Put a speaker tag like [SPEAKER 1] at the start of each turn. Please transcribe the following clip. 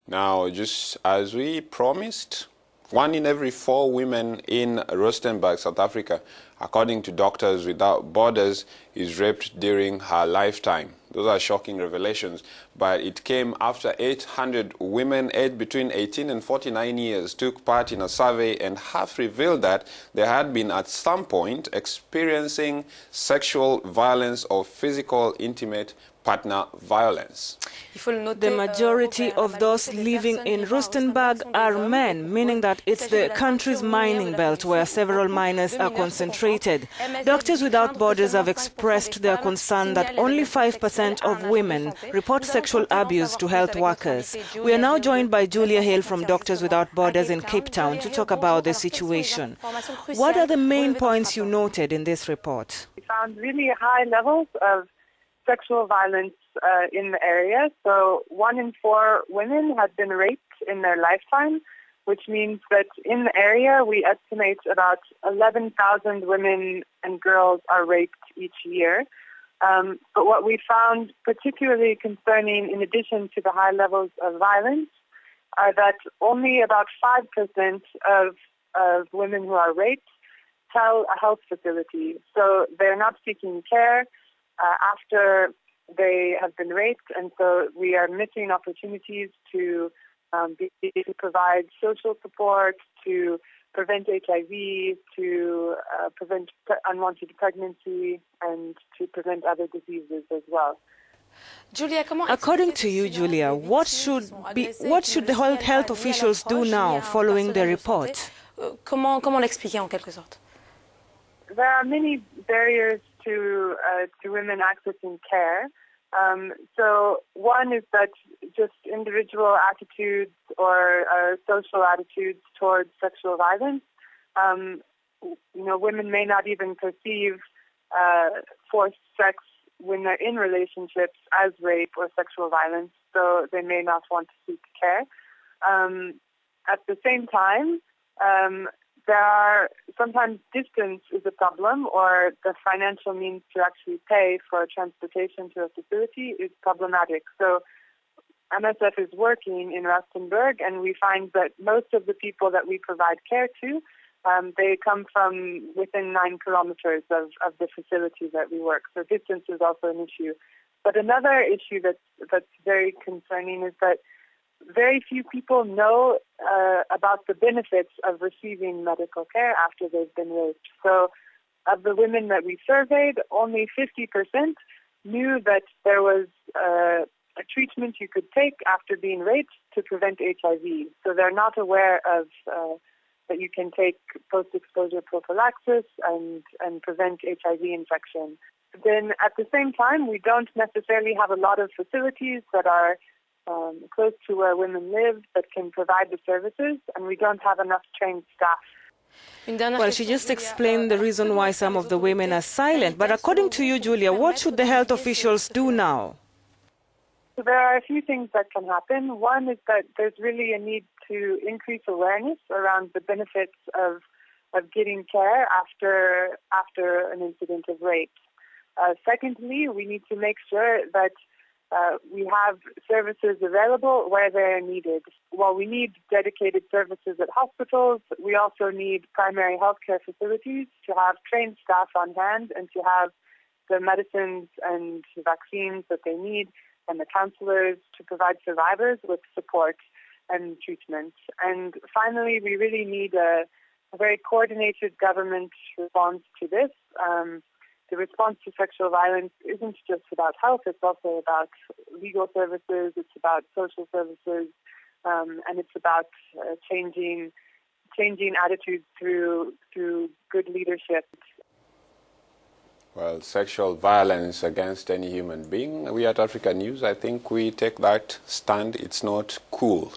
[SPEAKER 1] Now, just as we promised, 1 in every 4 women in Rustenburg, South Africa, according to Doctors Without Borders, is raped during her lifetime. Those are shocking revelations, but it came after 800 women aged between 18 and 49 years took part in a survey, and half revealed that they had been at some point experiencing sexual violence or physical intimate partner violence.
[SPEAKER 2] The majority of those living in Rustenberg are men, meaning that it's the country's mining belt where several miners are concentrated. Doctors Without Borders have expressed their concern that only 5% of women report sexual abuse to health workers. We are now joined by Julia Hale from Doctors Without Borders in Cape Town to talk about the situation. What are the main points you noted in this report?
[SPEAKER 3] We found really high levels of sexual violence in the area. So 1 in 4 women had been raped in their lifetime, which means that in the area we estimate about 11,000 women and girls are raped each year. But what we found particularly concerning, in addition to the high levels of violence, are that only about 5% of women who are raped tell a health facility. So they're not seeking care after they have been raped, and so we are missing opportunities to be able to provide social support, to prevent HIV, to prevent unwanted pregnancy, and to prevent other diseases as well.
[SPEAKER 2] According to you, Julia, what should the health officials do now following the report?
[SPEAKER 3] There are many barriers to women accessing care. So one is that just individual attitudes or social attitudes towards sexual violence. Women may not even perceive forced sex when they're in relationships as rape or sexual violence, so they may not want to seek care. At the same time, sometimes distance is a problem, or the financial means to actually pay for transportation to a facility is problematic. So MSF is working in Rustenberg, and we find that most of the people that we provide care to, they come from within 9 kilometers of the facility that we work. So distance is also an issue. But another issue that's very concerning is that very few people know about the benefits of receiving medical care after they've been raped. So of the women that we surveyed, only 50% knew that there was a treatment you could take after being raped to prevent HIV. So they're not aware of that you can take post-exposure prophylaxis and prevent HIV infection. Then at the same time, we don't necessarily have a lot of facilities that are close to where women live that can provide the services, and we don't have enough trained staff.
[SPEAKER 2] Well, she just explained the reason why some of the women are silent. But according to you, Julia, what should the health officials do now?
[SPEAKER 3] So there are a few things that can happen. One is that there's really a need to increase awareness around the benefits of getting care after an incident of rape. Secondly, we need to make sure that we have services available where they are needed. While we need dedicated services at hospitals, we also need primary healthcare facilities to have trained staff on hand and to have the medicines and vaccines that they need, and the counselors to provide survivors with support and treatment. And finally, we really need a very coordinated government response to this. The response to sexual violence isn't just about health, it's also about legal services, it's about social services, and it's about changing attitudes through good leadership.
[SPEAKER 1] Well, sexual violence against any human being, we at Africanews, I think we take that stand. It's not cool